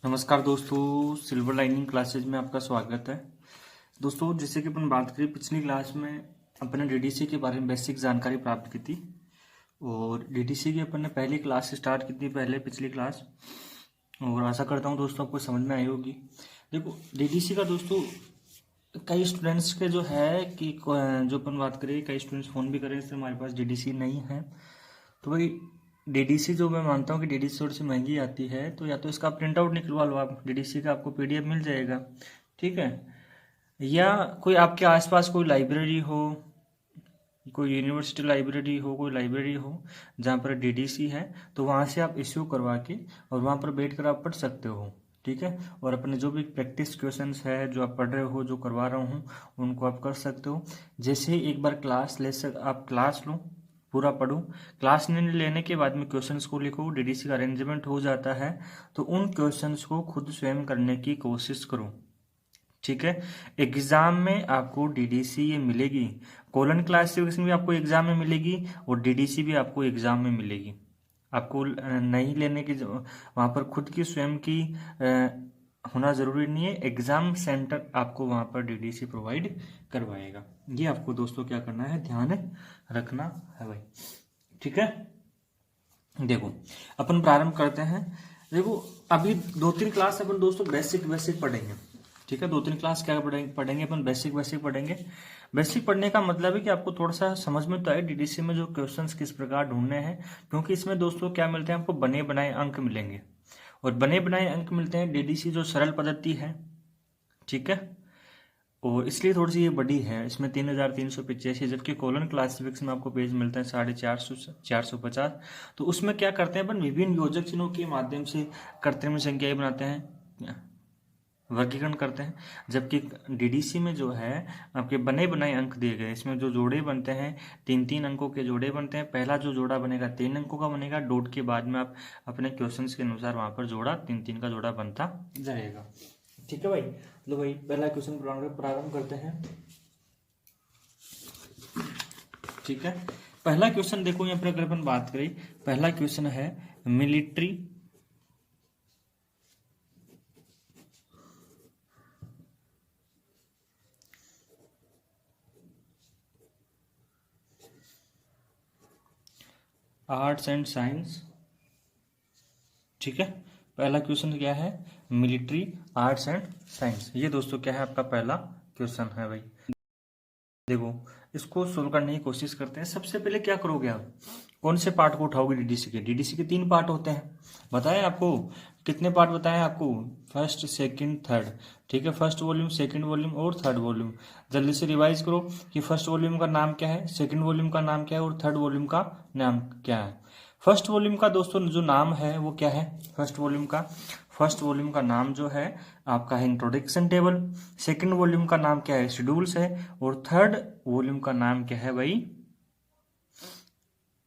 नमस्कार दोस्तों, silver lining classes में आपका स्वागत है। दोस्तों, जैसे कि अपन बात करें, पिछली क्लास में अपन ने डीडीसी के बारे में बेसिक जानकारी प्राप्त की थी और डीडीसी की अपन ने पहली क्लास स्टार्ट की थी पहले पिछली क्लास। और आशा करता हूँ दोस्तों आपको समझ में आई होगी। देखो, डीडीसी का दोस्तों कई स्टूडेंट्स के जो है कि जो अपन बात करें, कई स्टूडेंट्स फ़ोन भी करें, इससे हमारे पास डीडीसी नहीं है। तो भाई डीडीसी जो मैं मानता हूँ कि डीडीसी थोड़ी सी महंगी आती है, तो या तो इसका प्रिंट आउट निकलवा लो आप, डीडीसी का आपको पीडीएफ मिल जाएगा, ठीक है। या कोई आपके आसपास कोई लाइब्रेरी हो, कोई यूनिवर्सिटी लाइब्रेरी हो, कोई लाइब्रेरी हो जहाँ पर डीडीसी है, तो वहाँ से आप इश्यू करवा के और वहाँ पर बैठ कर आप पढ़ सकते हो, ठीक है। और अपने जो भी प्रैक्टिस क्वेश्चंस है जो आप पढ़ रहे हो, जो करवा रहा हूँ, उनको आप कर सकते हो। जैसे ही एक बार क्लास आप क्लास लो, पूरा पढ़ो। क्लास लेने के बाद में क्वेश्चंस को लिखो, डीडीसी का अरेंजमेंट हो जाता है तो उन क्वेश्चंस को खुद स्वयं करने की कोशिश करो, ठीक है। एग्जाम में आपको डीडीसी ये मिलेगी, कोलन क्लासिफिकेशन भी आपको एग्जाम में मिलेगी और डीडीसी भी आपको एग्जाम में मिलेगी। आपको नहीं लेने की वहाँ पर खुद की स्वयं की होना जरूरी नहीं है, एग्जाम सेंटर आपको वहाँ पर डीडीसी प्रोवाइड करवाएगा। ये आपको दोस्तों क्या करना है, ध्यान रखना है भाई, ठीक है। देखो, अपन प्रारंभ करते हैं। देखो, अभी 2-3 क्लास अपन दोस्तों बेसिक बेसिक पढ़ेंगे, ठीक है। 2-3 क्लास क्या पढ़ेंगे अपन, बेसिक बेसिक पढ़ेंगे। बेसिक पढ़ने का मतलब है कि आपको थोड़ा सा समझ में तो आए डीडीसी में जो क्वेश्चंस किस प्रकार ढूंढने हैं, क्योंकि इसमें दोस्तों क्या मिलते हैं, आपको बने बनाए अंक मिलेंगे। और बने बनाए अंक मिलते हैं डीडीसी जो सरल पद्धति है, ठीक है। और इसलिए थोड़ी सी ये बड़ी है, इसमें 3385, जबकि कोलन क्लासिफिकेशन में आपको पेज मिलता है 450। तो उसमें क्या करते हैं अपन, विभिन्न योजक चिन्हों के माध्यम से कृत्रिम संख्याएं बनाते हैं, वर्गीकरण करते हैं। जबकि डीडीसी में जो है आपके बने बनाए अंक दिए गए, इसमें जो जोड़े बनते हैं 3-3 अंकों के जोड़े बनते हैं। पहला जो जोड़ा बनेगा 3 अंकों का बनेगा, डॉट के बाद में आप अपने क्वेश्चंस के अनुसार वहां पर जोड़ा 3-3 का जोड़ा बनता जाएगा, ठीक है भाई। लो भाई, पहला क्वेश्चन प्रारंभ करते हैं, ठीक है। पहला क्वेश्चन देखो, यहाँ पर अगर अपन बात करें, पहला क्वेश्चन है मिलिट्री आर्ट्स एंड साइंस, ठीक है। पहला क्वेश्चन क्या है, मिलिट्री आर्ट्स एंड साइंस। ये दोस्तों क्या है, आपका पहला क्वेश्चन है भाई। देखो, इसको सोल्व करने की कोशिश करते हैं। सबसे पहले क्या करोगे आप, कौन से पार्ट को उठाओगे डीडीसी के 3 पार्ट होते हैं, बताएं आपको कितने पार्ट बताएं आपको, फर्स्ट सेकंड थर्ड, ठीक है। फर्स्ट वॉल्यूम, सेकंड वॉल्यूम और थर्ड वॉल्यूम। जल्दी से रिवाइज करो कि फर्स्ट वॉल्यूम का नाम क्या है, सेकंड वॉल्यूम का नाम क्या है और थर्ड वॉल्यूम का नाम क्या है। फर्स्ट वॉल्यूम का दोस्तों जो नाम है वो क्या है, फर्स्ट वॉल्यूम का नाम जो है आपका है इंट्रोडक्शन टेबल। सेकंड वॉल्यूम का नाम क्या है, शेड्यूल्स है। और थर्ड वॉल्यूम का नाम क्या है भाई,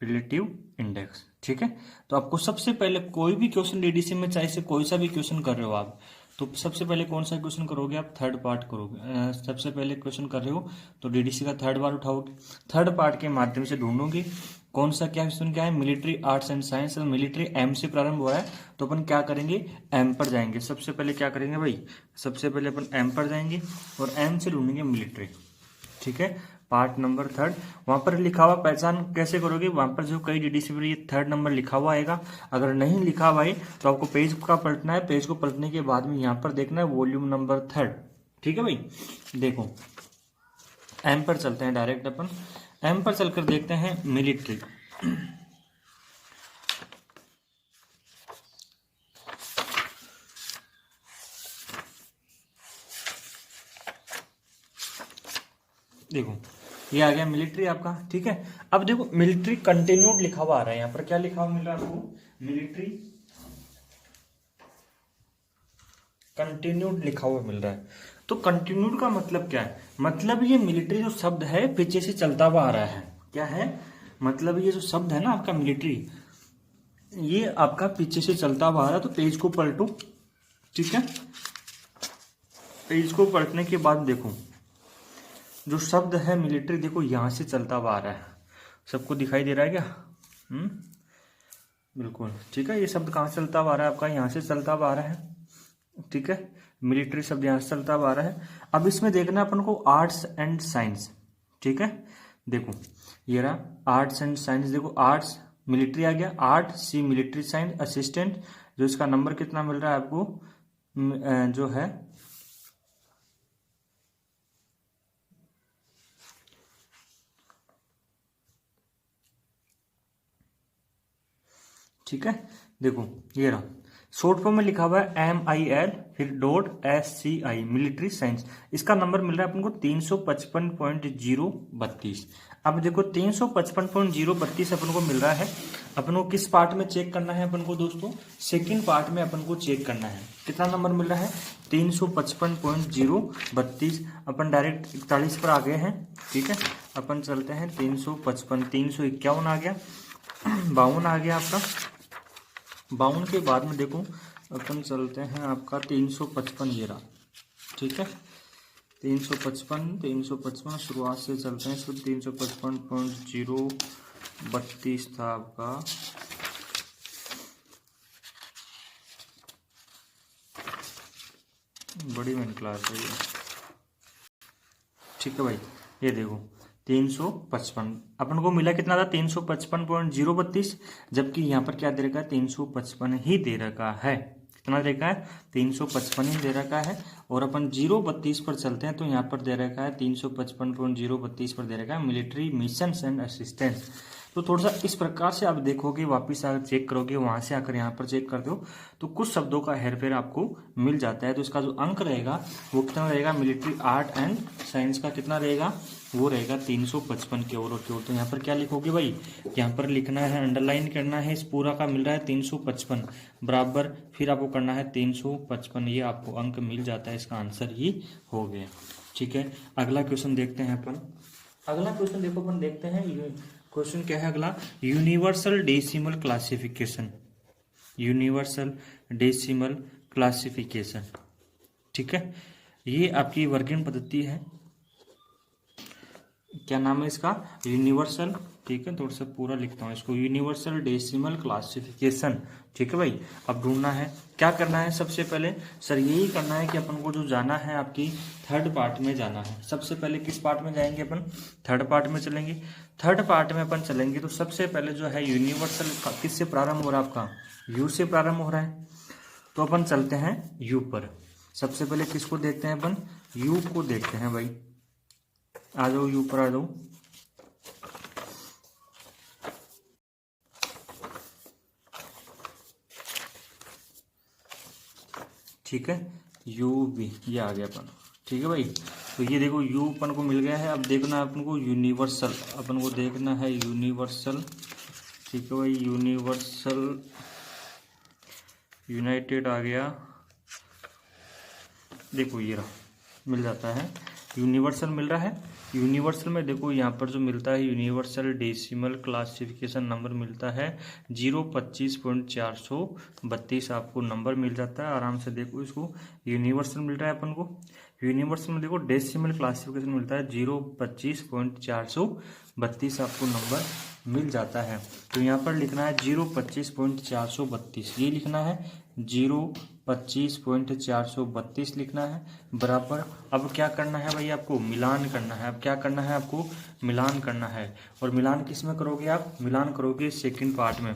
रिलेटिव इंडेक्स, ठीक है। तो आपको सबसे पहले कोई भी क्वेश्चन डीडीसी में, चाहे से कोई सा भी क्वेश्चन कर रहे हो आप, तो सबसे पहले कौन सा क्वेश्चन करोगे आप, थर्ड पार्ट करोगे। सबसे पहले क्वेश्चन कर रहे हो तो डीडीसी का थर्ड पार्ट उठाओगे, थर्ड पार्ट के माध्यम से ढूंढोगे कौन सा क्या क्वेश्चन क्या है, military arts and science. Military M से प्रारंभ हो रहा है तो अपन क्या करेंगे, एम पर जाएंगे। सबसे पहले क्या करेंगे भाई, सबसे पहले अपन एम पर जाएंगे और एम से ढूंढेंगे मिलिट्री, ठीक है। पार्ट नंबर थर्ड, वहां पर लिखा हुआ पहचान कैसे करोगे, वहां पर जो कई डीडीसी पर ये थर्ड नंबर लिखा हुआ आएगा। अगर नहीं लिखा हुआ है तो आपको पेज का पलटना है, पेज को पलटने के बाद में यहाँ पर देखना है वॉल्यूम नंबर थर्ड, ठीक है भाई। देखो, एम पर चलते हैं डायरेक्ट अपन, एम पर चलकर देखते हैं मिलिट्री। देखो, ये आ गया मिलिट्री आपका, ठीक है। अब देखो, मिलिट्री कंटिन्यूड लिखा हुआ आ रहा है, यहाँ पर क्या लिखा हुआ मिल रहा है आपको, मिलिट्री कंटिन्यूड लिखा हुआ मिल रहा है। तो कंटिन्यूड का मतलब क्या है, मतलब ये मिलिट्री जो शब्द है पीछे से चलता हुआ आ रहा है। क्या है मतलब, ये जो शब्द है ना आपका मिलिट्री, ये आपका पीछे से चलता हुआ आ रहा है। तो पेज को पलटो, ठीक है। पेज को पलटने के बाद देखो, जो शब्द है मिलिट्री, देखो यहां से चलता हुआ आ रहा है। सबको दिखाई दे रहा है क्या, बिल्कुल, ठीक है। ये शब्द कहाँ से चलता हुआ आ रहा है आपका, यहाँ से चलता हुआ आ रहा है। ठीक है, मिलिट्री शब्द यहाँ से चलता आ रहा है। अब इसमें देखना अपन को आर्ट्स एंड साइंस, ठीक है। देखो ये रहा आर्ट्स एंड साइंस, देखो आर्ट्स मिलिट्री आ गया, आर्ट सी मिलिट्री साइंस असिस्टेंट, जो इसका नंबर कितना मिल रहा है आपको जो है ठीक है। देखो ये रहा शॉर्ट फॉर्म में लिखा हुआ है MIL फिर .SCI मिलिट्री साइंस, इसका नंबर मिल रहा है अपन को 355.032। अब देखो 355.032 अपन को मिल रहा है, अपन को किस पार्ट में चेक करना है अपन को दोस्तों, सेकंड पार्ट में अपन को चेक करना है। कितना नंबर मिल रहा है 355.032। अपन डायरेक्ट 41 पर आ गए हैं, ठीक है। अपन चलते हैं 355, 351 आ गया, 52 आ गया आपका, 52 के बाद में देखो अपन चलते हैं आपका 355 ये रहा, ठीक है। 355 शुरुआत से चलते हैं, इसको 355.032 था आपका, बड़ी मेन क्लास है ये, ठीक है भाई। ये देखो 355 अपन को मिला कितना था 355.032, जबकि यहाँ पर क्या दे रखा है 355 ही दे रखा है। कितना दे रखा है 355 ही दे रखा है। और अपन 032 पर चलते हैं तो यहाँ पर दे रखा है 355.032 पर दे रखा है मिलिट्री मिशंस एंड असिस्टेंस। तो थोड़ा सा इस प्रकार से आप देखोगे, वापिस आकर चेक करोगे, वहां से आकर यहाँ पर चेक करते हो तो कुछ शब्दों का हेरफेर आपको मिल जाता है। तो इसका जो अंक रहेगा वो कितना रहेगा, मिलिट्री आर्ट एंड साइंस का कितना रहेगा, वो रहेगा 355 की ओर की ओर। तो यहाँ पर क्या लिखोगे भाई, यहाँ पर लिखना है, अंडरलाइन करना है, इस पूरा का मिल रहा है 355 बराबर, फिर आपको करना है 355, ये आपको अंक मिल जाता है, इसका आंसर ही हो गया, ठीक है। अगला क्वेश्चन देखते हैं अपन, अगला क्वेश्चन देखो अपन देखते हैं, क्वेश्चन क्या है अगला, universal decimal classification, universal decimal classification, ठीक है। ये आपकी वर्गीकरण पद्धति है, क्या नाम है इसका, यूनिवर्सल, ठीक है। थोड़ा सा पूरा लिखता हूँ इसको, यूनिवर्सल डेसिमल क्लासिफिकेशन, ठीक है भाई। अब ढूंढना है, क्या करना है, सबसे पहले सर यही करना है कि अपन को जो जाना है आपकी थर्ड पार्ट में जाना है। सबसे पहले किस पार्ट में जाएंगे अपन, थर्ड पार्ट में चलेंगे। थर्ड पार्ट में अपन चलेंगे तो सबसे पहले जो है यूनिवर्सल किससे प्रारंभ हो रहा है आपका, यू से प्रारंभ हो रहा है, तो अपन चलते हैं यू पर। सबसे पहले किसको देखते हैं अपन, यू को देखते हैं भाई, आ जाओ यू पर आ जाओ। ठीक है, यू भी ये आ गया अपन, ठीक है भाई। तो ये देखो यू अपन को मिल गया है। अब देखना है अपन को यूनिवर्सल, अपन को देखना है यूनिवर्सल, ठीक है भाई। यूनिवर्सल यूनाइटेड आ गया, देखो ये रहा, मिल जाता है, यूनिवर्सल मिल रहा है। यूनिवर्सल में देखो यहाँ पर जो मिलता है यूनिवर्सल डेसिमल क्लासिफिकेशन नंबर मिलता है 025.432 आपको नंबर मिल जाता है। आराम से देखो इसको, यूनिवर्सल मिल रहा है अपन को, यूनिवर्सल में देखो डेसिमल क्लासिफिकेशन मिलता है 025.432 आपको नंबर मिल जाता है। तो यहाँ पर लिखना है 025.432, ये लिखना है 025.432 लिखना है बराबर। अब क्या करना है भाई, आपको मिलान करना है। अब क्या करना है, आपको मिलान करना है। और मिलान किस में करोगे आप, मिलान करोगे सेकंड पार्ट में।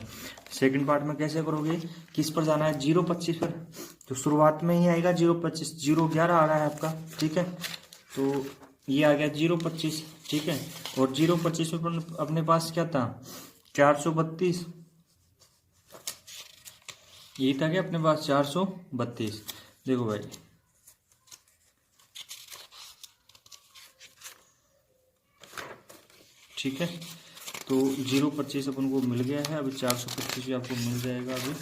सेकंड पार्ट में कैसे करोगे, किस पर जाना है, 025 पर, तो शुरुआत में ही आएगा 025, 011 आ रहा है आपका, ठीक है। तो ये आ गया 025, ठीक है। और 025 में अपने पास क्या था 432, ये था क्या अपने पास 432। देखो भाई ठीक है, तो 025 अपन को मिल गया है। अभी 425 भी आपको मिल जाएगा। अभी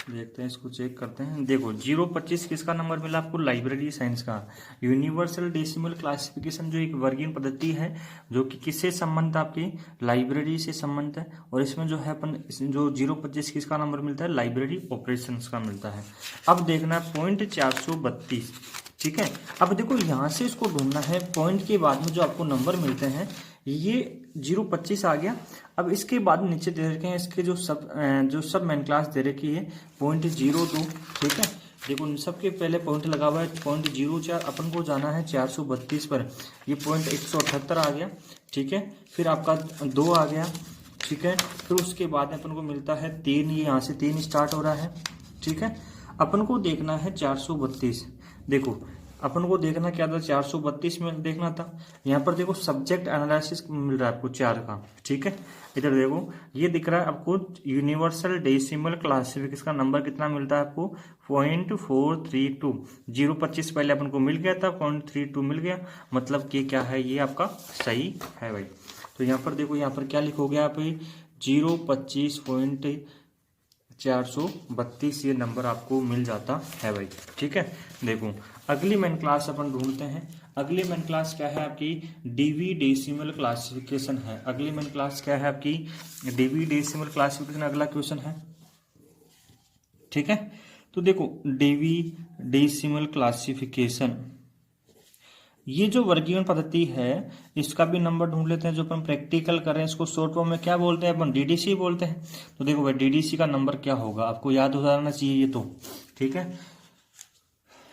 देखते हैं, इसको चेक करते हैं। देखो 025 किसका नंबर मिला आपको, लाइब्रेरी साइंस का। यूनिवर्सल डेसिमल क्लासिफिकेशन जो एक वर्गीकरण पद्धति है जो कि किससे संबंध आपकी, लाइब्रेरी से संबंध है। और इसमें जो है अपन जो 025 किसका नंबर मिलता है, लाइब्रेरी ऑपरेशंस का मिलता है। अब देखना है पॉइंट 432, ठीक है। अब देखो यहाँ से इसको ढूंढना है, पॉइंट के बाद में जो आपको नंबर मिलते हैं, ये 025 आ गया। अब इसके बाद नीचे दे रखे हैं इसके जो सब मेन क्लास दे रखी है 0.02, ठीक है। देखो इन सबके पहले पॉइंट लगा हुआ है 0.04, अपन को जाना है 432 पर, ये पॉइंट 178 आ गया, ठीक है। फिर आपका 2 आ गया, ठीक है। फिर उसके बाद अपन को मिलता है 3, ये यहाँ से 3 स्टार्ट हो रहा है, ठीक है। अपन को देखना है 432, देखो अपन को देखना क्या था, 432 में देखना था। यहाँ पर देखो सब्जेक्ट एनालिसिस मिल रहा है आपको 4 का, ठीक है। इधर देखो ये दिख रहा है आपको यूनिवर्सल डेसिमल क्लासिफिकेशन का नंबर कितना मिलता है आपको 0.432, 0.25 पहले अपन को मिल गया था, 0.32 मिल गया, मतलब कि क्या है ये आपका सही है भाई। तो यहाँ पर देखो, यहाँ पर क्या लिखोगे आप 0.25.432 ये नंबर आपको मिल जाता है भाई, ठीक है। देखो अगली मेन क्लास अपन ढूंढते हैं। अगली मेन क्लास क्या है आपकी, डीवी डेसिमल क्लासिफिकेशन है। अगली मेन क्लास क्या है आपकी, डीवी डेसिमल क्लासिफिकेशन अगला क्वेश्चन है, ठीक है। तो देखो डीवी डेसिमल क्लासिफिकेशन, ये जो वर्गीकरण पद्धति है इसका भी नंबर ढूंढ लेते हैं। जो अपन प्रैक्टिकल कर रहे हैं इसको शॉर्ट फॉर्म में क्या बोलते हैं अपन, डीडीसी बोलते हैं। तो देखो भाई डीडीसी का नंबर क्या होगा आपको याद हो जाना चाहिए ये तो, ठीक है।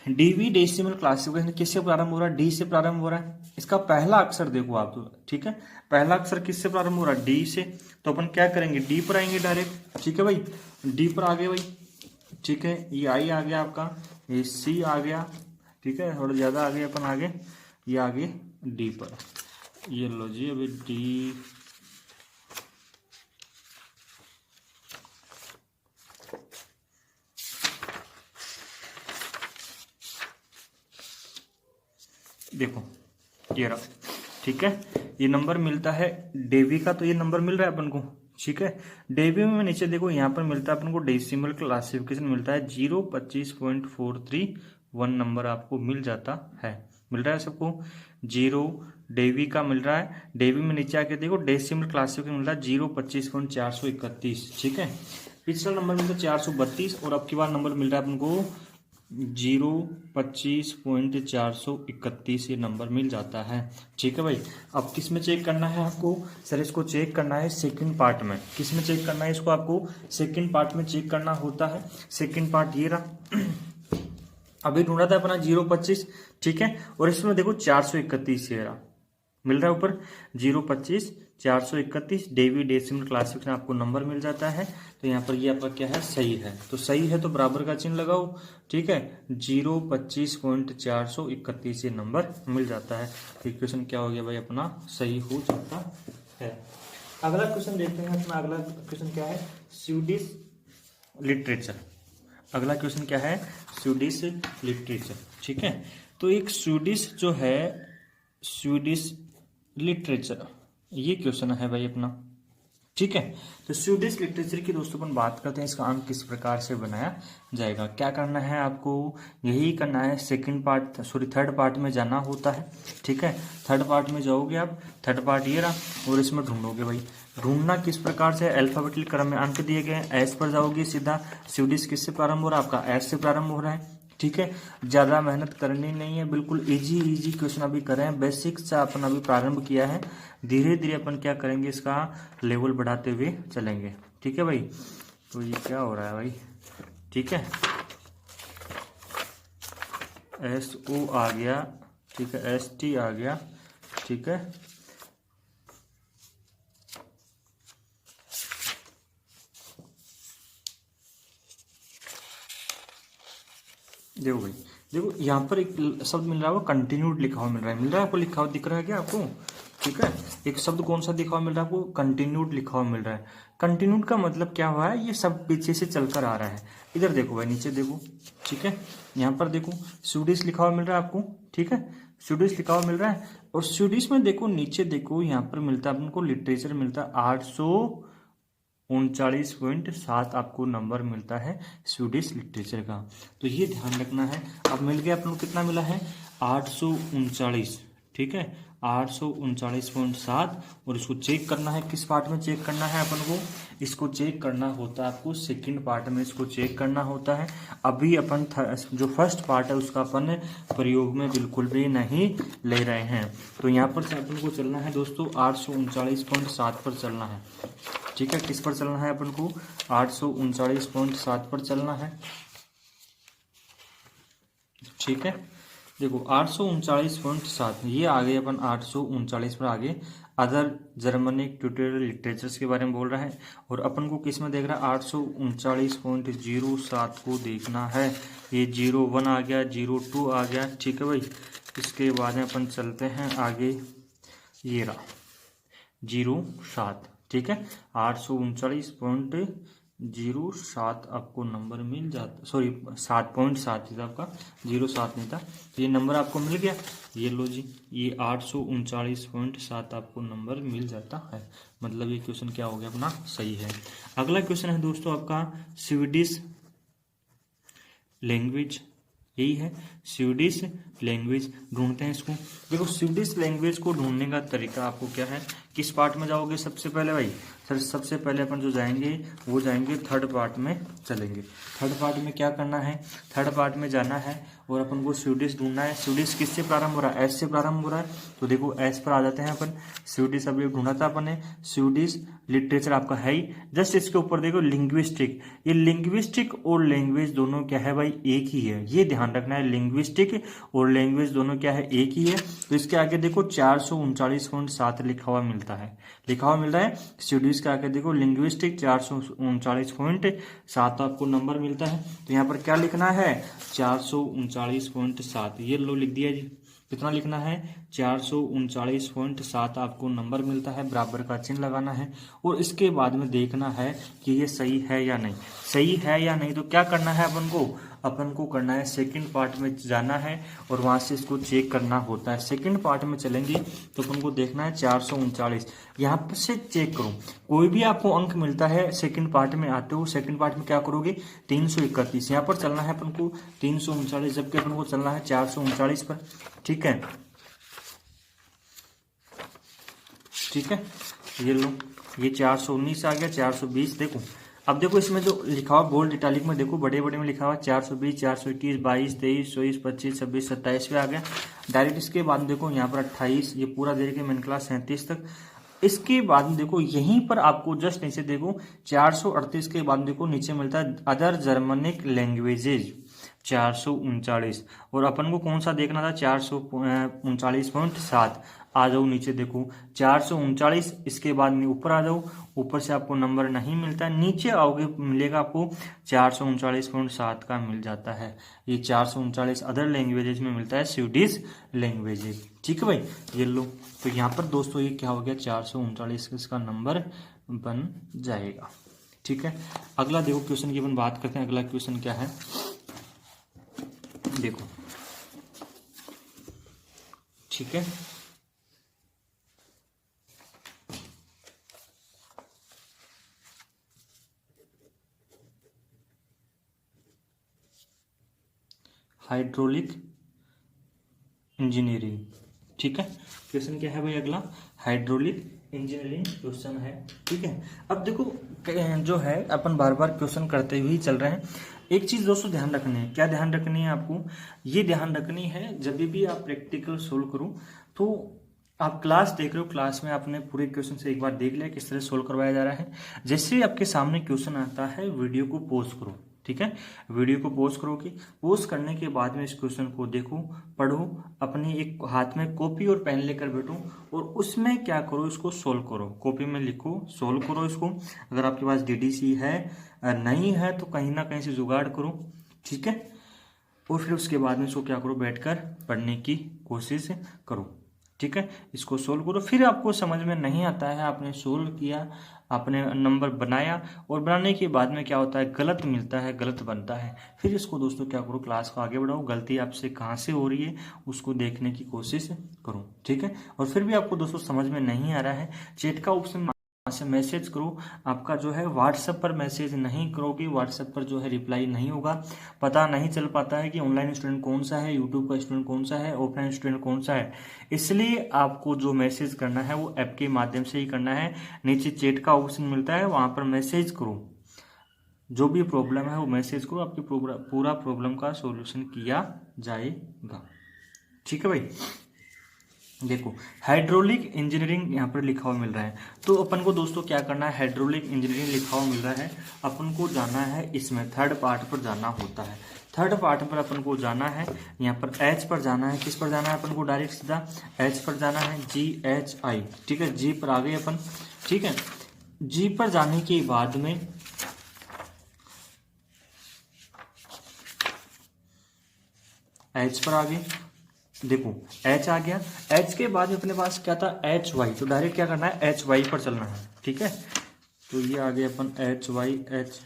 डीवी डेसिमल क्लासिफिकेशन किससे प्रारंभ हो रहा है, डी से प्रारंभ हो रहा है। इसका पहला अक्षर देखो आप, ठीक है, पहला अक्षर किससे प्रारंभ हो रहा है, डी से। तो अपन क्या करेंगे, डी पर आएंगे डायरेक्ट, ठीक है भाई। डी पर आगे भाई, ठीक है, ये आई आ गया आपका, ये सी आ गया, ठीक है, थोड़ा ज्यादा आगे अपन आगे, ये आगे डी पर, ये लो जी अभी डी, देखो ये रहा, ठीक है। ये नंबर मिलता है डेवी का, तो ये नंबर मिल रहा है अपन को, ठीक है। डेवी में नीचे देखो यहाँ पर मिलता है अपन को डेसिमल क्लासिफिकेशन मिलता है 0.25.431 नंबर आपको मिल जाता है, मिल रहा है सबको। 0 डेवी का मिल रहा है, डेवी में नीचे आके देखो डेसिमल क्लासिफिकेशन मिल रहा है 0.25.431, ठीक है। पिछला नंबर मिलता है 432 और अब की बार नंबर मिल रहा है अपन को 0.25.431 ये नंबर मिल जाता है, ठीक है भाई। अब किस में चेक करना है आपको, सर इसको चेक करना है सेकंड पार्ट में। किस में चेक करना है इसको, आपको सेकंड पार्ट में चेक करना होता है। सेकंड पार्ट ये रहा अभी ढूंढा था अपना 0.25, ठीक है। और इसमें देखो 431 ये रहा मिल रहा है ऊपर 0.25.431 डेवी डेसिमल क्लासिफिकेशन आपको नंबर मिल जाता है। तो यहाँ पर ये आपका क्या है, सही है। तो सही है तो बराबर का चिन्ह लगाओ, ठीक है। 0.25.431 ये नंबर मिल जाता है। तो इक्वेशन क्या हो गया भाई अपना, सही हो जाता है। अगला क्वेश्चन देखते हैं अपना। अगला क्वेश्चन क्या है, स्वीडिश लिटरेचर। अगला क्वेश्चन क्या है, स्वीडिश लिटरेचर, ठीक है। तो एक स्वीडिश जो है, स्वीडिश लिटरेचर, ये क्वेश्चन है भाई अपना, ठीक है। तो स्वीडिश लिटरेचर की दोस्तों अपन बात करते हैं, इसका अंक किस प्रकार से बनाया जाएगा। क्या करना है आपको, यही करना है, सेकंड पार्ट थर्ड पार्ट में जाना होता है, ठीक है। थर्ड पार्ट में जाओगे आप, थर्ड पार्ट ये रहा, और इसमें ढूंढोगे भाई। ढूंढना किस प्रकार से, अल्फाबेटिक क्रम में अंक दिए गए, एस पर जाओगे सीधा। स्वीडिश किससे प्रारंभ हो रहा है आपका, एस से प्रारंभ हो रहा है, ठीक है। ज्यादा मेहनत करनी नहीं है, बिल्कुल इजी क्वेश्चन अभी कर रहे हैं, बेसिक से अपन अभी प्रारंभ किया है। धीरे धीरे अपन क्या करेंगे, इसका लेवल बढ़ाते हुए चलेंगे, ठीक है भाई। तो ये क्या हो रहा है भाई, ठीक है, SO आ गया, ठीक है, ST आ गया, ठीक है। देखो भाई, देखो यहाँ पर एक शब्द मिल रहा है, वो कंटिन्यूड लिखा हुआ मिल रहा है, मिल रहा है आपको, लिखा हुआ दिख रहा है क्या आपको, ठीक है। एक शब्द कौन सा लिखा हुआ मिल रहा है आपको, कंटिन्यूड लिखा हुआ मिल रहा है। कंटिन्यूड का मतलब क्या हुआ है, ये सब पीछे से चलकर आ रहा है। इधर देखो भाई, नीचे देखो, ठीक है। यहाँ पर देखो स्वीडिश लिखा हुआ मिल रहा है आपको, ठीक है, स्वीडिश लिखा हुआ मिल रहा है। और स्वीडिश में देखो, नीचे देखो, यहाँ पर मिलता है आपको लिटरेचर मिलता है 839.7 आपको नंबर मिलता है स्वीडिश लिटरेचर का। तो ये ध्यान रखना है। अब मिल गया अपन को, कितना मिला है 839, ठीक है, 839.7। और इसको चेक करना है, किस पार्ट में चेक करना है अपन को, इसको चेक करना होता है आपको सेकंड पार्ट में, इसको चेक करना होता है। अभी अपन जो फर्स्ट पार्ट है उसका अपन प्रयोग में बिल्कुल भी नहीं ले रहे हैं। तो यहाँ पर अपन को चलना है दोस्तों 839.7 पर चलना है, ठीक है। किस पर चलना है अपन को, 839.7 पर चलना है। ठीक है, देखो 839.7 ये आ गए अपन 839 पर आगे। अदर जर्मनिक ट्यूटोरियल लिटरेचर्स के बारे में बोल रहा है और अपन को किस में देख रहा है 839.07 को देखना है। ये 01 आ गया, 02 आ गया, ठीक है भाई। इसके बाद में अपन चलते हैं आगे, ये रहा 07, ठीक है 839.07 आपको नंबर मिल जाता, सॉरी 7.7 था आपका, 07 नहीं था, तो ये नंबर आपको मिल गया। ये लो जी, ये 839.7 आपको नंबर मिल जाता है, मतलब ये क्वेश्चन क्या हो गया अपना, सही है। अगला क्वेश्चन है दोस्तों आपका स्वीडिश लैंग्वेज, यही है स्वीडिश लैंग्वेज। ढूंढते हैं इसको। देखो स्वीडिश लैंग्वेज को ढूंढने का तरीका आपको क्या है, किस पार्ट में जाओगे सबसे पहले भाई, सर सबसे पहले अपन जो जाएंगे वो जाएंगे थर्ड पार्ट में चलेंगे। थर्ड पार्ट में क्या करना है, थर्ड पार्ट में जाना है और अपन को स्वीडिश ढूंढना है। स्वीडिश किससे प्रारंभ हो रहा है, एस से प्रारंभ हो रहा है, तो देखो एस पर आ जाते हैं अपन। स्वीडिश अब ये ढूंढा था अपन ने, स्वीडिश लिटरेचर आपका है ही। जस्ट इसके ऊपर देखो लिंग्विस्टिक, ये लिंग्विस्टिक और लैंग्वेज दोनों क्या है भाई, एक ही है, ये ध्यान रखना है। लिंग्विस्टिक और लैंग्वेज दोनों क्या है, एक ही है। तो इसके आगे देखो 439.7 लिखा हुआ मिलता है, लिखा हुआ मिल रहा है। स्टडीज के आगे देखो लिंग्विस्टिक 439.7 आपको नंबर मिलता है। तो यहाँ पर क्या लिखना है 439.7, ये लो लिख दिया जी। कितना लिखना है 439.7 आपको नंबर मिलता है, बराबर का चिन्ह लगाना है और इसके बाद में देखना है कि ये सही है या नहीं। सही है या नहीं तो क्या करना है अपन को करना है सेकंड पार्ट में जाना है और वहां से इसको चेक करना होता है। सेकंड पार्ट में चलेंगे तो अपन को देखना है 439, यहाँ पर से चेक करो। कोई भी आपको अंक मिलता है सेकंड पार्ट में आते हो, सेकंड पार्ट में क्या करोगे 331, यहाँ पर चलना है अपन को 339, जबकि अपन को चलना है 439 पर, ठीक है। ठीक है, ये लो, ये 419 आ गया, 420। देखो अब देखो इसमें जो लिखा हुआ बोल्ड इटालिक में देखो, बड़े बड़े में लिखा हुआ 420, 421, 22, 23, 24, 25, 26, 27 पे आ गया डायरेक्ट। इसके बाद देखो यहाँ पर 28, ये पूरा दे के मैंने क्लास 37 तक। इसके बाद देखो यहीं पर आपको जस्ट नीचे देखो 438 के बाद देखो नीचे मिलता है अदर जर्मनिक लैंग्वेजेज 439, और अपन को कौन सा देखना था 439.7। आ जाओ नीचे देखो 439, इसके बाद में ऊपर आ जाओ, ऊपर से आपको नंबर नहीं मिलता है, नीचे आओगे मिलेगा आपको 439.7 का मिल जाता है। ये 439 अदर लैंग्वेजेज में मिलता है, स्वीडिश लैंग्वेजेज, ठीक है भाई। ये लो, तो यहाँ पर दोस्तों ये क्या हो गया 439 इसका नंबर बन जाएगा, ठीक है। अगला देखो क्वेश्चन की अपन बात करते हैं। अगला क्वेश्चन क्या है देखो, ठीक है। हाइड्रोलिक इंजीनियरिंग, ठीक है। क्वेश्चन क्या है भाई अगला, हाइड्रोलिक इंजीनियरिंग क्वेश्चन है, ठीक है। अब देखो जो है अपन बार बार क्वेश्चन करते हुए ही चल रहे हैं। एक चीज दोस्तों ध्यान रखनी है, क्या ध्यान रखनी है आपको, ये ध्यान रखनी है जब भी आप प्रैक्टिकल सोल्व करो तो आप क्लास देख रहे हो, क्लास में आपने पूरे क्वेश्चन से एक बार देख लिया किस तरह सोल्व करवाया जा रहा है। जैसे ही आपके सामने क्वेश्चन आता है वीडियो को पॉज करो, ठीक है। वीडियो को पॉज करोगे, पॉज करने के बाद में इस क्वेश्चन को देखो, पढ़ो, अपनी एक हाथ में कॉपी और पेन लेकर बैठो और उसमें क्या करो इसको सोल्व करो। कॉपी में लिखो, सोल्व करो इसको। अगर आपके पास डीडीसी है, नहीं है तो कहीं ना कहीं से जुगाड़ करो, ठीक है। और फिर उसके बाद में इसको क्या करो, बैठकर पढ़ने की कोशिश करो, ठीक है। इसको सोल्व करो, फिर आपको समझ में नहीं आता है, आपने सोल्व किया, आपने नंबर बनाया और बनाने के बाद में क्या होता है गलत मिलता है, गलत बनता है, फिर इसको दोस्तों क्या करो क्लास को आगे बढ़ाओ, गलती आपसे कहाँ से हो रही है उसको देखने की कोशिश करो, ठीक है। और फिर भी आपको दोस्तों समझ में नहीं आ रहा है, चैट का ऑप्शन से मैसेज करो। आपका जो है व्हाट्सएप पर मैसेज नहीं करोगे, व्हाट्सएप पर जो है रिप्लाई नहीं होगा, पता नहीं चल पाता है कि ऑनलाइन स्टूडेंट कौन सा है, यूट्यूब का स्टूडेंट कौन सा है, ऑफलाइन स्टूडेंट कौन सा है। इसलिए आपको जो मैसेज करना है वो ऐप के माध्यम से ही करना है। नीचे चैट का ऑप्शन मिलता है, वहां पर मैसेज करो, जो भी प्रॉब्लम है वो मैसेज करो, आपकी पूरा प्रॉब्लम का सोल्यूशन किया जाएगा, ठीक है भाई। देखो हाइड्रोलिक इंजीनियरिंग यहाँ पर लिखा हुआ मिल रहा है, तो अपन को दोस्तों क्या करना है, हाइड्रोलिक इंजीनियरिंग लिखा हुआ मिल रहा है, अपन को जाना है इसमें थर्ड पार्ट पर जाना होता है। थर्ड पार्ट पर अपन को जाना है, यहाँ पर एच पर जाना है। किस पर जाना है अपन को, डायरेक्ट सीधा एच पर जाना है, GHI। ठीक है, जी पर आ गए अपन। ठीक है, जी पर जाने के बाद में एच पर आ गए। देखो एच आ गया, एच के बाद अपने पास क्या था, HY। तो डायरेक्ट क्या करना है, HY पर चलना है। ठीक है, तो ये आ गया अपन HY H।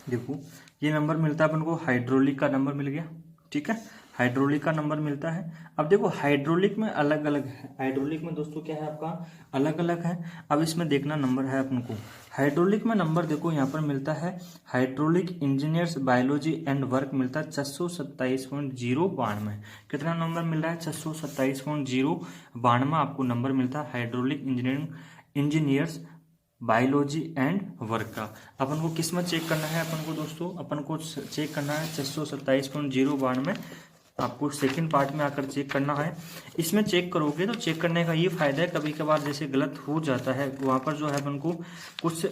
देखो ये नंबर मिलता है अपन को, हाइड्रोलिक का नंबर मिल गया। ठीक है, हाइड्रोलिक का नंबर मिलता है। अब देखो हाइड्रोलिक में अलग अलग है, हाइड्रोलिक में दोस्तों क्या है आपका, अलग अलग है। अब इसमें देखना नंबर है अपन को, हाइड्रोलिक में नंबर देखो यहाँ पर मिलता है, hydraulic engineers biology and work मिलता है 627.092। कितना नंबर मिल रहा है, 627.092 आपको नंबर मिलता है hydraulic engineers biology and work का। अपन को किस में चेक करना है, अपन को दोस्तों अपन को चेक करना है 627.092 आपको सेकंड पार्ट में आकर चेक करना है। इसमें चेक करोगे तो चेक करने का ये फायदा है, कभी कभार जैसे गलत हो जाता है वहां पर जो है अपन को कुछ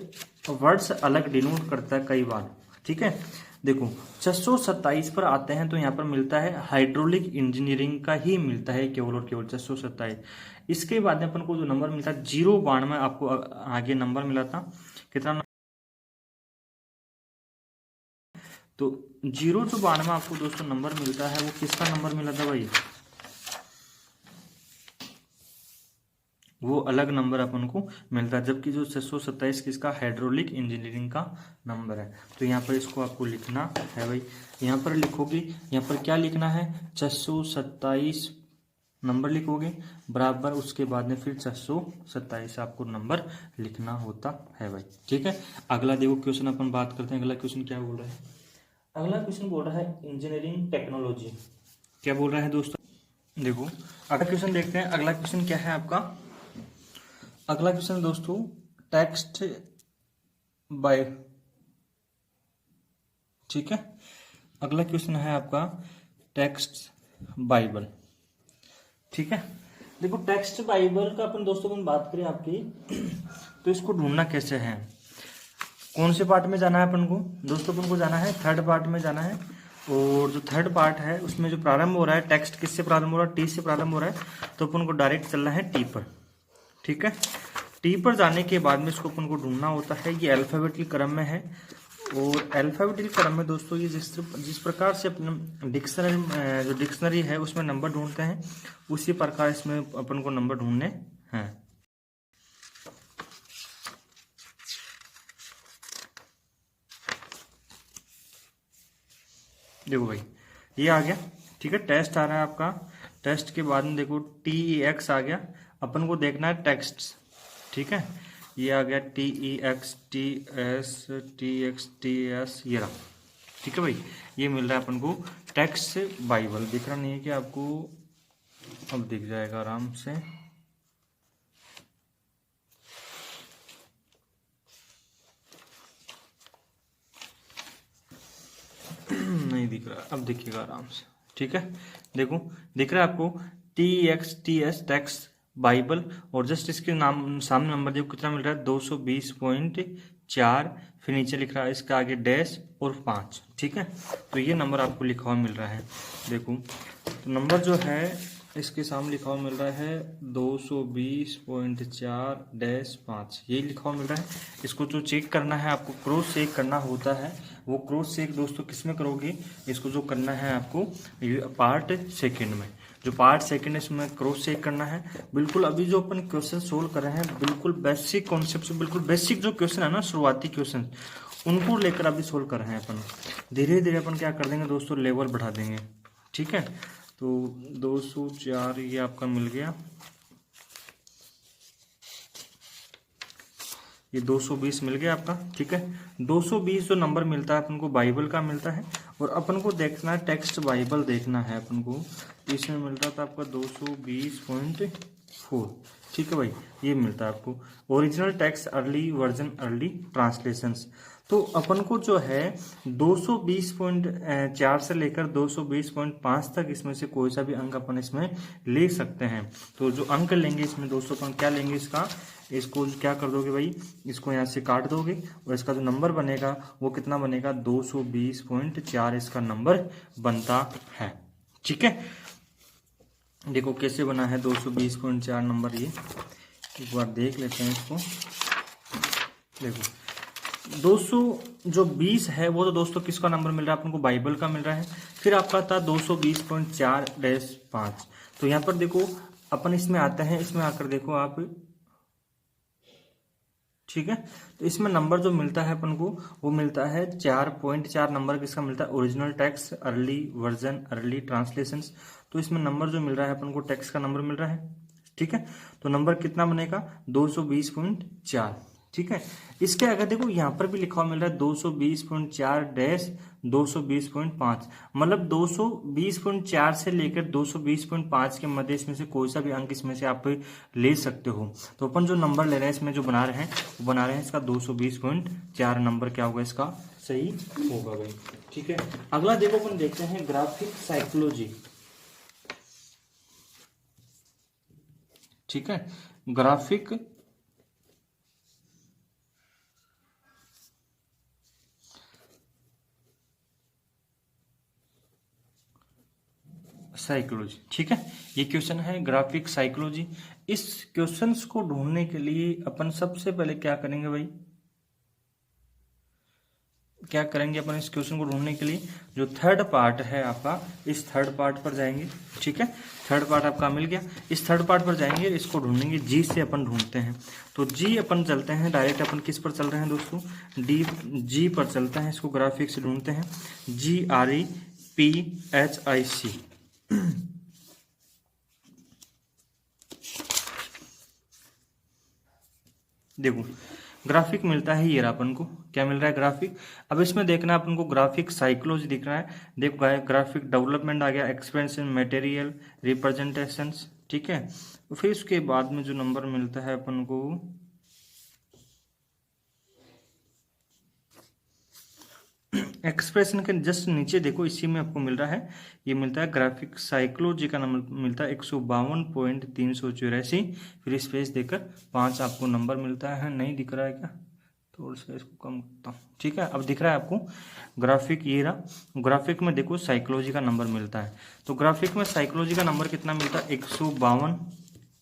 वर्ड्स अलग डिनोट करता है कई बार। ठीक है, देखो 627 पर आते हैं तो यहाँ पर मिलता है हाइड्रोलिक इंजीनियरिंग का ही मिलता है केवल और केवल 627। इसके बाद में अपन को जो नंबर मिलता है 092 आपको आगे नंबर मिला था, कितना, तो 092 आपको दोस्तों नंबर मिलता है, वो किसका नंबर मिला था भाई, वो अलग नंबर अपन को मिलता है। जबकि जो 627 किसका, हाइड्रोलिक इंजीनियरिंग का नंबर है। तो यहाँ पर इसको आपको लिखना है भाई, यहाँ पर लिखोगे, यहाँ पर क्या लिखना है, 627 नंबर लिखोगे बराबर, उसके बाद में फिर 627 आपको नंबर लिखना होता है भाई। ठीक है, अगला देखो क्वेश्चन अपन बात करते हैं। अगला क्वेश्चन क्या बोल रहा है, अगला क्वेश्चन बोल रहा है इंजीनियरिंग टेक्नोलॉजी। क्या बोल रहा है दोस्तों, देखो अगला क्वेश्चन देखते हैं। अगला क्वेश्चन क्या है आपका, अगला क्वेश्चन दोस्तों टेक्स्ट बाय, ठीक है, अगला क्वेश्चन है आपका टेक्स्ट बाइबल। ठीक है, देखो टेक्स्ट बाइबल का अपन दोस्तों अपन बात करें आपकी, तो इसको ढूंढना कैसे है, कौन से पार्ट में जाना है अपन को दोस्तों, अपन को जाना है थर्ड पार्ट में जाना है। और जो थर्ड पार्ट है उसमें जो प्रारंभ हो रहा है, टेक्स्ट किससे प्रारंभ हो रहा है, टी से प्रारंभ हो रहा है, तो अपन को डायरेक्ट चलना है टी पर। ठीक है, टी पर जाने के बाद में इसको अपन को ढूंढना होता है, ये अल्फाबेटिकल क्रम में है। और अल्फाबेटिकल क्रम में दोस्तों ये जिस प्रकार से अपने डिक्शनरी जो डिक्शनरी है उसमें नंबर ढूंढते हैं, उसी प्रकार इसमें अपन को नंबर ढूंढने हैं। देखो भाई ये आ गया। ठीक है, टेस्ट आ रहा है आपका, टेस्ट के बाद में देखो TEX आ गया, अपन को देखना है टेक्स्ट। ठीक है, ये आ गया TEX TS ये रहा। ठीक है भाई, ये मिल रहा है अपन को टेक्स्ट बाइबल। दिख रहा नहीं है कि आपको, अब दिख जाएगा आराम से। नहीं दिख रहा, अब दिखेगा आराम से। ठीक है, देखो दिख रहा है आपको TEX टेक्स्ट बाइबल, और जस्ट इसके नाम सामने नंबर देखो कितना मिल रहा है, 220.4, फिर नीचे लिख रहा है इसका आगे डैश और 5। ठीक है, तो ये नंबर आपको लिखा हुआ मिल रहा है। देखो तो नंबर जो है इसके सामने लिखा हुआ मिल रहा है 220.4-5, यही लिखा हुआ मिल रहा है। इसको जो चेक करना है आपको, क्रॉस चेक करना होता है, वो क्रॉस चेक दोस्तों किस में करोगे, इसको जो करना है आपको पार्ट सेकंड में, जो पार्ट सेकंड इसमें क्रॉस चेक करना है। बिल्कुल अभी जो अपन क्वेश्चन सोल्व कर रहे हैं, बिल्कुल बेसिक कॉन्सेप्ट से, बिल्कुल बेसिक जो क्वेश्चन है ना, शुरुआती क्वेश्चन, उनको लेकर अभी सोल्व कर रहे हैं अपन। धीरे धीरे अपन क्या कर देंगे दोस्तों, लेवल बढ़ा देंगे। ठीक है, तो 204 ये आपका मिल गया। ये 220 मिल गया आपका। ठीक है, 220 जो नंबर मिलता है अपन को बाइबल का मिलता है, और अपन को देखना है टेक्स्ट बाइबल देखना है अपन को, इसमें मिलता था आपका 220.4। ठीक है भाई, ये मिलता है आपको original text early version early translations. तो अपन को जो है 220.4 से लेकर 220.5 तक इसमें से कोई सा भी अंक अपन इसमें ले सकते हैं। तो जो अंक लेंगे इसमें दोस्तों अपन क्या लेंगे, इसको क्या कर दोगे भाई, इसको यहाँ से काट दोगे और इसका जो नंबर बनेगा वो कितना बनेगा, 220.4 इसका नंबर बनता है। ठीक है, देखो कैसे बना है 220.4 नंबर, ये एक बार देख लेते हैं इसको। देखो 220 है वो तो दोस्तों किसका नंबर मिल रहा है अपन को, बाइबल का मिल रहा है। फिर आपका था 220.4-5। तो यहाँ पर देखो अपन इसमें आते हैं, इसमें आकर देखो आप, ठीक है, तो इसमें नंबर जो मिलता है अपन को वो मिलता है 4.4 नंबर किसका मिलता है, original text early version early translations. तो इसमें नंबर जो मिल रहा है अपन को टेक्स्ट का नंबर मिल रहा है। ठीक है, तो नंबर कितना बनेगा 220.4। ठीक है, इसके अगर देखो यहाँ पर भी लिखा हुआ मिल रहा है 220.4-220.5, मतलब 220.4 से लेकर 220.5 के मध्य इसमें से कोई सा भी अंक इसमें से आप ले सकते हो। तो अपन जो नंबर ले रहे हैं इसमें जो बना रहे हैं वो बना रहे हैं इसका 220.4 नंबर क्या होगा इसका सही होगा भाई। ठीक है, अगला देखो अपन देखते हैं ग्राफिक साइकोलॉजी। ठीक है, ग्राफिक साइकोलॉजी। ठीक है, ये क्वेश्चन है ग्राफिक साइकोलॉजी। इस क्वेश्चंस को ढूंढने के लिए अपन सबसे पहले क्या करेंगे भाई, क्या करेंगे अपन इस क्वेश्चन को ढूंढने के लिए, जो थर्ड पार्ट है आपका इस थर्ड पार्ट पर जाएंगे। ठीक है, थर्ड पार्ट आपका मिल गया, इस थर्ड पार्ट पर जाएंगे, इसको ढूंढेंगे, जी से अपन ढूंढते हैं। तो जी अपन चलते हैं डायरेक्ट, अपन किस पर चल रहे हैं दोस्तों, जी पर चलते हैं, इसको ग्राफिक से ढूंढते हैं, GREPHIC। देखो ग्राफिक मिलता है ये अपन को, क्या मिल रहा है ग्राफिक। अब इसमें देखना अपन को ग्राफिक साइकोलॉजी दिख रहा है। देखो ग्राफिक डेवलपमेंट आ गया, एक्सपेंशन मटेरियल रिप्रेजेंटेशंस। ठीक है, फिर उसके बाद में जो नंबर मिलता है अपन को एक्सप्रेशन के जस्ट नीचे देखो, इसी में आपको मिल रहा है, ये मिलता है ग्राफिक साइकोलॉजी का नंबर मिलता है 152.384। फिर स्पेस देकर 5 आपको नंबर मिलता है। नहीं दिख रहा है क्या, थोड़ा सा इसको कम करता हूँ। ठीक है, अब दिख रहा है आपको ग्राफिक, ये रहा ग्राफिक में देखो साइकोलॉजी का नंबर मिलता है। तो ग्राफिक में साइकोलॉजी का नंबर कितना मिलता है 152।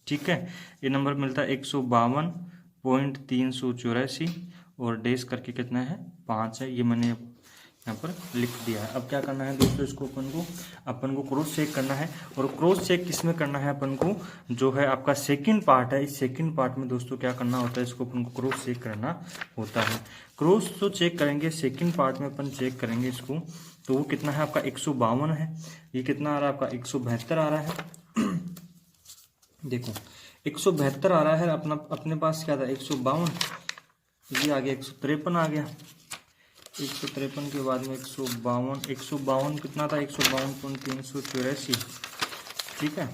ठीक है, ये नंबर मिलता है 152.384 और डेस करके कितना है 5 है, ये मैंने यहाँ पर लिख दिया है। अब क्या करना है दोस्तों, इसको अपन को क्रॉस चेक करना है। और क्रॉस चेक किसमें करना है अपन को, जो है आपका सेकंड पार्ट है, इस सेकंड पार्ट में दोस्तों क्या करना होता है, इसको अपन को क्रॉस चेक करना होता है। क्रॉस तो चेक करेंगे सेकंड पार्ट में, अपन चेक करेंगे इसको, तो वो कितना है आपका 152 है। ये कितना आ रहा है आपका 172 आ रहा है। देखो 172 आ रहा है, अपने पास क्या था 152, ये आ गया 153 आ गया। 153 के बाद में 152 कितना था 152.384। ठीक है,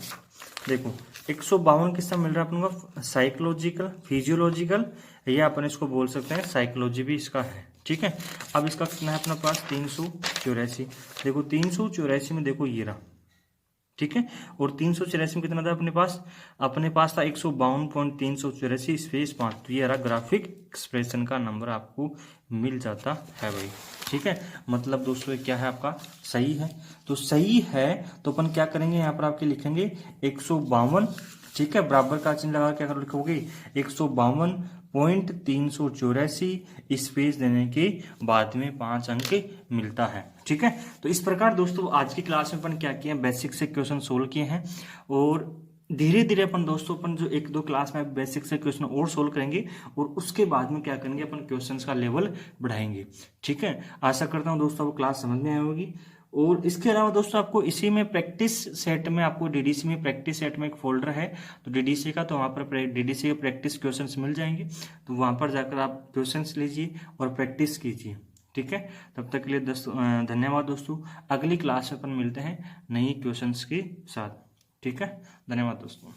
देखो 152 किसका मिल रहा है अपन को, साइकोलॉजिकल फिजियोलॉजिकल, या अपन इसको बोल सकते हैं साइकोलॉजी भी इसका है। ठीक है, अब इसका कितना है अपने पास 384। देखो 384 में देखो ये रहा। ठीक है, और 384 में कितना था अपने पास था 152.384 स्पेस 5। तो ये रहा ग्राफिक एक्सप्रेशन का नंबर आपको मिल जाता है भाई। ठीक है, मतलब दोस्तों ये क्या है आपका सही है। तो सही है तो अपन क्या करेंगे, यहाँ पर आपके लिखेंगे 152। ठीक है, बराबर का चिन्ह लगा क्या लिखोगे 152.384 स्पेस देने के बाद में 5 अंक मिलता है। ठीक है, तो इस प्रकार दोस्तों आज की क्लास में अपन क्या किए हैं, बेसिक से क्वेश्चन सोल्व किए हैं। और धीरे धीरे अपन दोस्तों अपन जो 1-2 क्लास में बेसिक से क्वेश्चन और सोल्व करेंगे, और उसके बाद में क्या करेंगे अपन क्वेश्चंस का लेवल बढ़ाएंगे। ठीक है, आशा करता हूँ दोस्तों आपको क्लास समझ में आई होगी। और इसके अलावा दोस्तों आपको इसी में प्रैक्टिस सेट में, आपको डीडीसी में प्रैक्टिस सेट में एक फोल्डर है तो डीडीसी का, तो वहाँ पर डीडीसी के प्रैक्टिस क्वेश्चंस मिल जाएंगे, तो वहाँ पर जाकर आप क्वेश्चंस लीजिए और प्रैक्टिस कीजिए। ठीक है, तब तक के लिए धन्यवाद दोस्तों। अगली क्लास में अपन मिलते हैं नई क्वेश्चंस के साथ। ठीक है, धन्यवाद दोस्तों।